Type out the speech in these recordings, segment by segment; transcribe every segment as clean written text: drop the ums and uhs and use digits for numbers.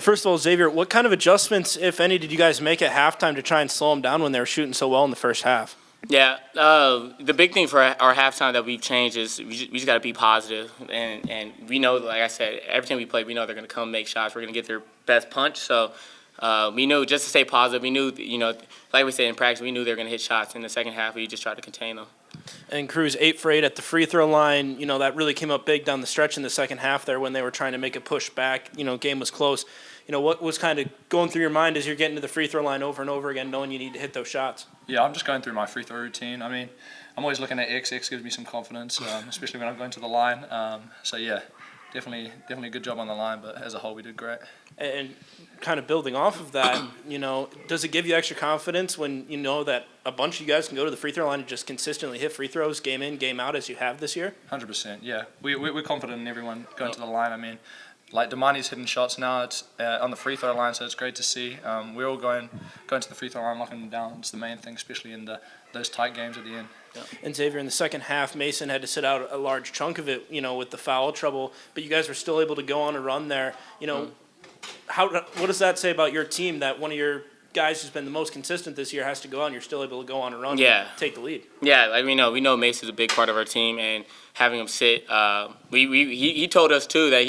First of all, Xavier, what kind of adjustments, if any, did you guys make at halftime to try and slow them down when they were shooting so well in the first half? Yeah, the big thing for our halftime that we've changed is we just got to be positive, and we know, like I said, every time we play, we know they're going to come make shots. We're going to get their best punch, so we knew just to stay positive. We knew, like we said in practice, we knew they were going to hit shots in the second half. We just tried to contain them. And Cruz 8 for 8 at the free throw line. That really came up big down the stretch in the second half there when they were trying to make a push back. Game was close. What was kind of going through your mind as you're getting to the free throw line over and over again, knowing you need to hit those shots? Yeah, I'm just going through my free throw routine. I mean, I'm always looking at X. X gives me some confidence, especially when I'm going to the line. So yeah, definitely a good job on the line. But as a whole, we did great. And kind of building off of that, does it give you extra confidence when you know that a bunch of you guys can go to the free throw line and just consistently hit free throws game in, game out as you have this year? 100%. Yeah, we're confident in everyone going to the line. I mean, like Domani's hitting shots now. It's on the free throw line, so it's great to see. We're all going to the free throw line, locking them down. It's the main thing, especially in those tight games at the end. Yeah. And Xavier, in the second half, Mason had to sit out a large chunk of it, with the foul trouble. But you guys were still able to go on a run there. What does that say about your team that one of your guys who's been the most consistent this year has to go out and you're still able to go on a run and take the lead? Yeah, like we know Mason's a big part of our team, and having him sit, he told us too that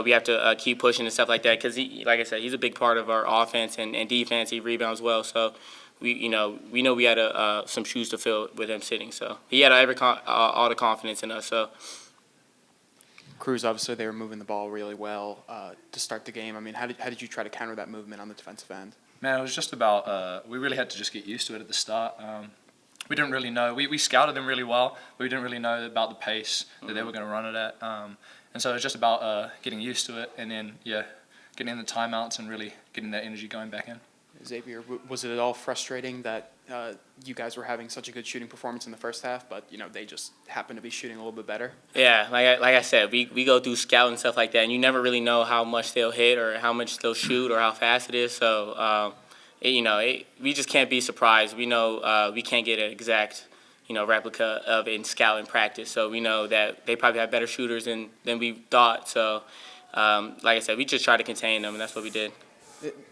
we have to keep pushing and stuff like that because like I said, he's a big part of our offense and defense. He rebounds well, so we know we had some shoes to fill with him sitting. So he had all the confidence in us. So. Cruz, obviously they were moving the ball really well to start the game. I mean, how did you try to counter that movement on the defensive end? Man, it was just about we really had to just get used to it at the start. We didn't really know. We scouted them really well, but we didn't really know about the pace that they were going to run it at. And so it was just about getting used to it and then, getting in the timeouts and really getting that energy going back in. Xavier, was it at all frustrating that you guys were having such a good shooting performance in the first half, but they just happened to be shooting a little bit better? Yeah, like I said, we go through scout and stuff like that, and you never really know how much they'll hit or how much they'll shoot or how fast it is. So, we just can't be surprised. We know we can't get an exact, replica of it in scout and practice. So we know that they probably have better shooters than we thought. So, like I said, we just try to contain them, and that's what we did.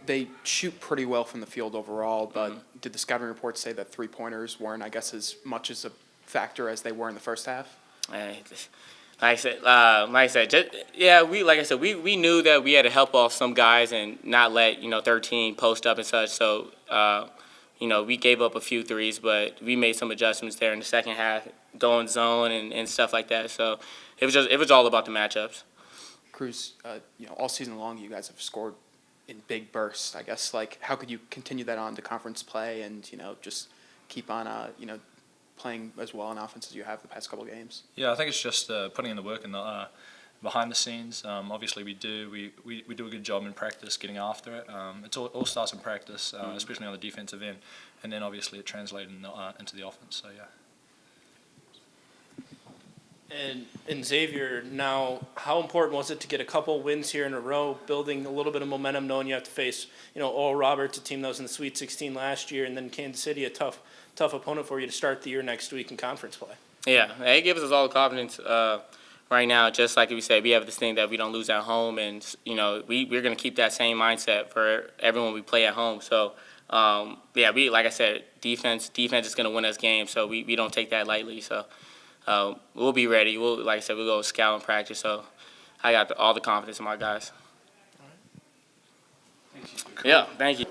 They shoot pretty well from the field overall, but did the scouting reports say that three-pointers weren't, I guess, as much as a factor as they were in the first half? Like I said, we knew that we had to help off some guys and not let 13 post up and such. So we gave up a few threes, but we made some adjustments there in the second half, going zone and stuff like that. So it was all about the matchups. Cruz, all season long you guys have scored in big bursts, I guess. Like, how could you continue that on to conference play and, just keep on, playing as well on offense as you have the past couple of games? Yeah, I think it's just putting in the work and the behind the scenes. Obviously, we do a good job in practice getting after it. It all starts in practice, especially on the defensive end, and then obviously it translates into the offense. So, yeah. And Xavier, now, how important was it to get a couple wins here in a row, building a little bit of momentum, knowing you have to face, Oral Roberts, a team that was in the Sweet 16 last year, and then Kansas City, a tough opponent for you to start the year next week in conference play? Yeah, it gives us all the confidence right now. Just like we said, we have this thing that we don't lose at home, and we're going to keep that same mindset for everyone we play at home. So, like I said, defense is going to win us games, so we don't take that lightly. So. We'll be ready. Like I said, we'll go scout and practice. So I got all the confidence in my guys. Thank you. Yeah, thank you.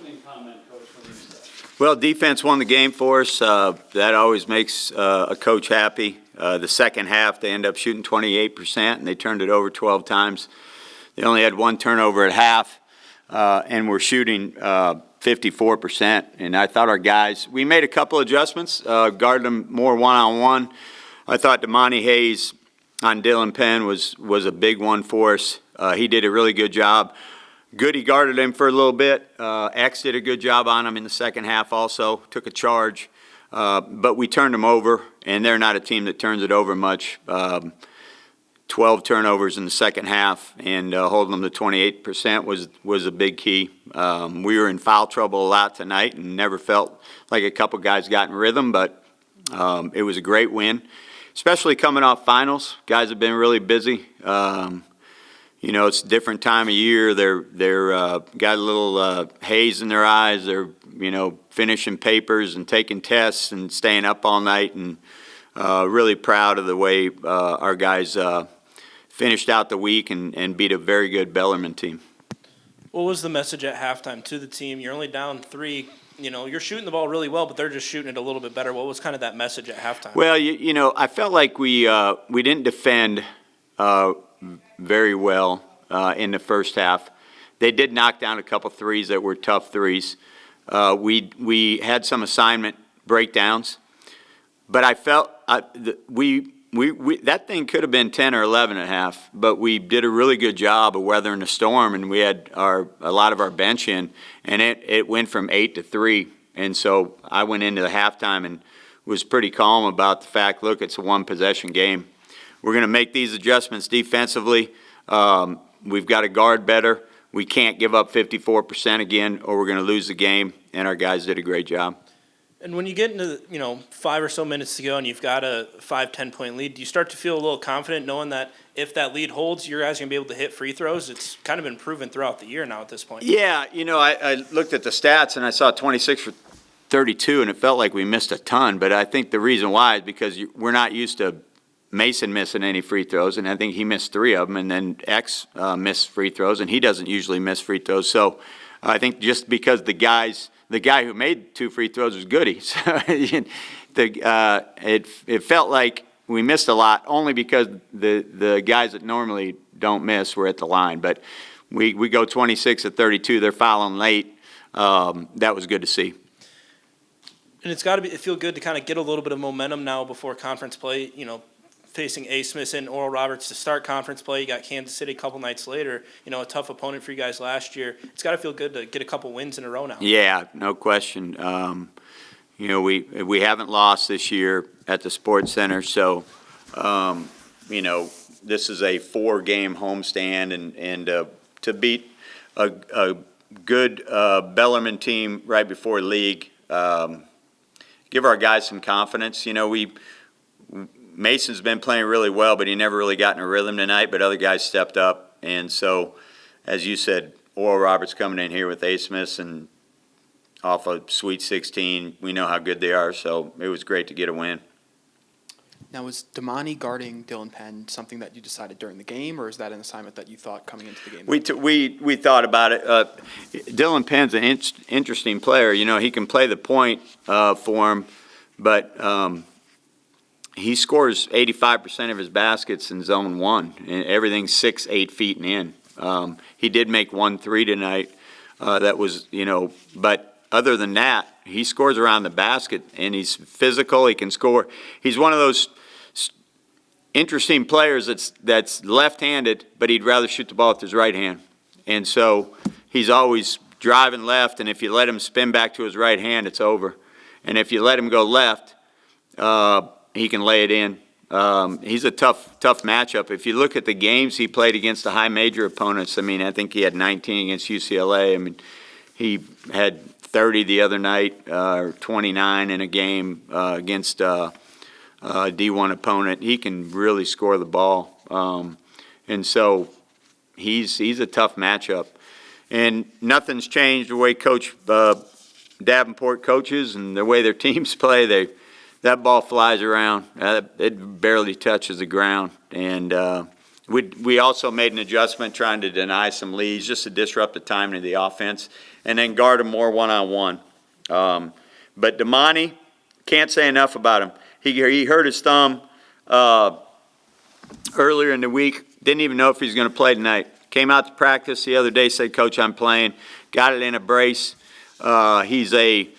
Well, defense won the game for us. That always makes a coach happy. The second half, they end up shooting 28%, and they turned it over 12 times. They only had one turnover at half, and we're shooting 54%. And I thought our guys, we made a couple adjustments, guarded them more one-on-one. I thought Domani Hayes on Dylan Penn was a big one for us. He did a really good job. Goody guarded him for a little bit. X did a good job on him in the second half also, took a charge. But we turned them over, and they're not a team that turns it over much. 12 turnovers in the second half, and holding them to 28% was a big key. We were in foul trouble a lot tonight and never felt like a couple guys got in rhythm, but it was a great win. Especially coming off finals, guys have been really busy. it's a different time of year. They're got a little haze in their eyes. They're finishing papers and taking tests and staying up all night, and really proud of the way our guys finished out the week and beat a very good Bellarmine team. What was the message at halftime to the team? You're only down 3. You're shooting the ball really well, but they're just shooting it a little bit better. What was kind of that message at halftime? Well, I felt like we didn't defend very well in the first half. They did knock down a couple threes that were tough threes. We had some assignment breakdowns, but I felt that thing could have been 10 or 11 and a half, but we did a really good job of weathering the storm, and we had a lot of our bench in, and it went from 8 to 3. And so I went into the halftime and was pretty calm about the fact, look, it's a one-possession game. We're going to make these adjustments defensively. We've got to guard better. We can't give up 54% again, or we're going to lose the game, and our guys did a great job. And when you get into 5 or so minutes to go and you've got a 5-10 point lead, do you start to feel a little confident knowing that if that lead holds, your guys are going to be able to hit free throws? It's kind of been proven throughout the year now at this point. Yeah, I looked at the stats and I saw 26 for 32, and it felt like we missed a ton. But I think the reason why is because we're not used to Mason missing any free throws, and I think he missed 3 of them, and then X missed free throws, and he doesn't usually miss free throws. So I think just because the guy who made 2 free throws was Goody. So it felt like we missed a lot only because the guys that normally don't miss were at the line. But we go 26 of 32. They're fouling late. That was good to see. And it's got to feel good to kind of get a little bit of momentum now before conference play. Facing A. Smith and Oral Roberts to start conference play. You got Kansas City a couple nights later. A tough opponent for you guys last year. It's got to feel good to get a couple wins in a row now. Yeah, no question. We haven't lost this year at the Sports Center, so this is a 4-game homestand, and to beat a good Bellarmine team right before league, give our guys some confidence. Mason's been playing really well, but he never really got in a rhythm tonight, but other guys stepped up. And so, as you said, Oral Roberts coming in here with A. Smith and off of Sweet 16. We know how good they are, so it was great to get a win. Now, was Domani guarding Dylan Penn something that you decided during the game, or is that an assignment that you thought coming into the game? We thought about it. Dylan Penn's an interesting player. He can play the point for him, but he scores 85% of his baskets in zone 1, and everything's 6-8 feet and in. He did make 1 3 tonight. That was, but other than that, he scores around the basket, and he's physical. He can score. He's one of those interesting players that's left-handed, but he'd rather shoot the ball with his right hand. And so he's always driving left, and if you let him spin back to his right hand, it's over. And if you let him go left, he can lay it in. He's a tough matchup. If you look at the games he played against the high major opponents, I think he had 19 against UCLA. He had 30 the other night, or 29 in a game against a D1 opponent. He can really score the ball. And so he's a tough matchup. And nothing's changed the way Coach Davenport coaches and the way their teams play. That ball flies around. It barely touches the ground. And we also made an adjustment trying to deny some leads just to disrupt the timing of the offense and then guard them more one-on-one. But Domani, can't say enough about him. He hurt his thumb earlier in the week. Didn't even know if he was going to play tonight. Came out to practice the other day, said, "Coach, I'm playing." Got it in a brace. He's a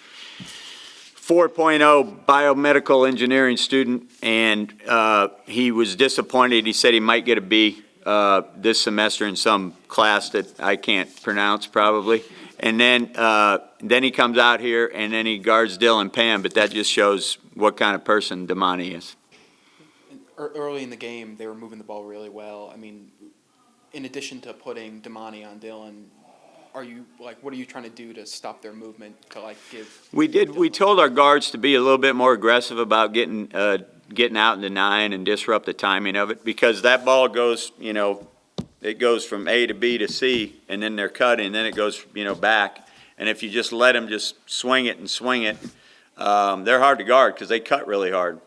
4.0 biomedical engineering student, and he was disappointed. He said he might get a B this semester in some class that I can't pronounce probably. And then he comes out here, and then he guards Dylan Penn, but that just shows what kind of person Domani is. Early in the game, they were moving the ball really well. In addition to putting Domani on Dylan, what are you trying to do to stop their movement to give? We told our guards to be a little bit more aggressive about getting out and denying and disrupt the timing of it, because that ball goes it goes from A to B to C, and then they're cutting, and then it goes, back. And if you just let them just swing it and swing it, they're hard to guard because they cut really hard.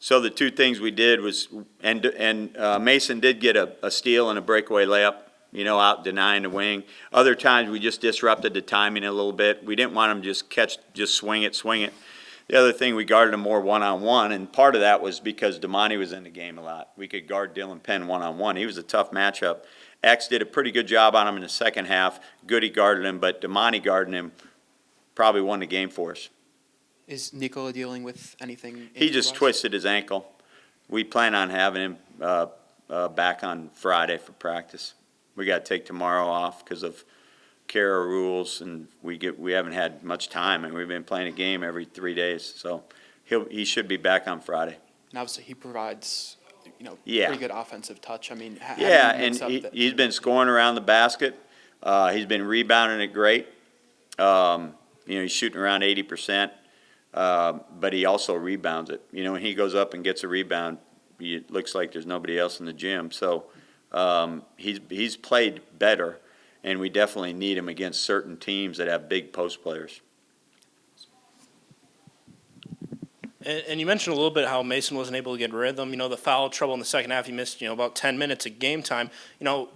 So the two things we did was, and Mason did get a steal and a breakaway layup, out denying the wing. Other times we just disrupted the timing a little bit. We didn't want them just swing it. The other thing, we guarded him more one-on-one, and part of that was because Domani was in the game a lot. We could guard Dylan Penn one-on-one. He was a tough matchup. X did a pretty good job on him in the second half. Goody guarded him, but Domani guarding him probably won the game for us. Is Nikola dealing with anything? He just injury-wise? twisted his ankle. We plan on having him back on Friday for practice. We got to take tomorrow off because of CARA rules, and we haven't had much time, and we've been playing a game every 3 days. So he should be back on Friday. And obviously, he provides, Yeah. pretty good offensive touch. I mean, Yeah, and he's been scoring around the basket. He's been rebounding it great. He's shooting around 80%, but he also rebounds it. When he goes up and gets a rebound, it looks like there's nobody else in the gym. So he's played better, and we definitely need him against certain teams that have big post players. And you mentioned a little bit how Mason wasn't able to get rhythm. The foul trouble in the second half, he missed, about 10 minutes of game time.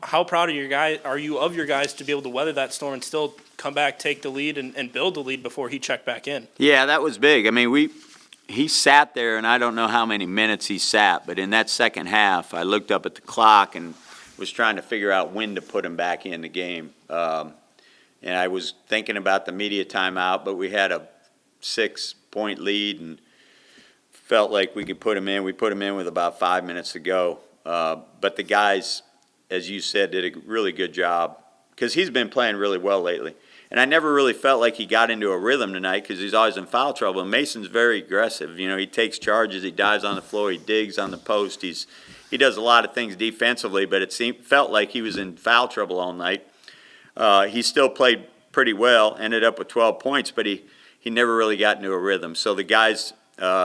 How proud of your guys to be able to weather that storm and still come back, take the lead, and build the lead before he checked back in? Yeah, that was big. I mean, he sat there, and I don't know how many minutes he sat, but in that second half, I looked up at the clock and was trying to figure out when to put him back in the game. And I was thinking about the media timeout, but we had a 6-point lead and felt like we could put him in. We put him in with about 5 minutes to go. But the guys, as you said, did a really good job because he's been playing really well lately. And I never really felt like he got into a rhythm tonight because he's always in foul trouble. And Mason's very aggressive. He takes charges, he dives on the floor, he digs on the post. He does a lot of things defensively, but felt like he was in foul trouble all night. He still played pretty well, ended up with 12 points, but he never really got into a rhythm. So the guys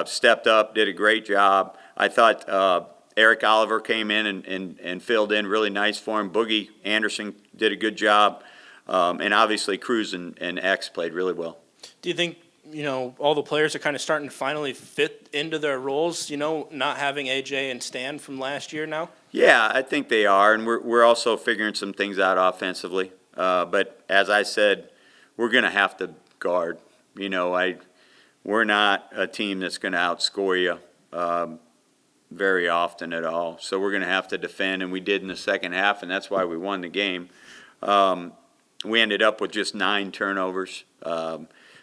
stepped up, did a great job. I thought Eric Oliver came in and filled in really nice for him. Boogie Anderson did a good job. And obviously Cruz and X played really well. Do you think, all the players are kind of starting to finally fit into their roles, not having AJ and Stan from last year now? Yeah, I think they are, and we're also figuring some things out offensively. But as I said, we're going to have to guard. We're not a team that's going to outscore you very often at all. So we're going to have to defend, and we did in the second half, and that's why we won the game. We ended up with just 9 turnovers.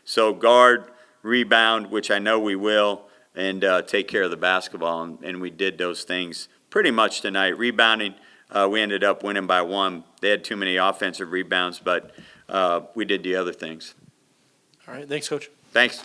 So guard, rebound, which I know we will, and take care of the basketball, and we did those things pretty much tonight. Rebounding, we ended up winning by 1. They had too many offensive rebounds, but we did the other things. All right, thanks, Coach. Thanks.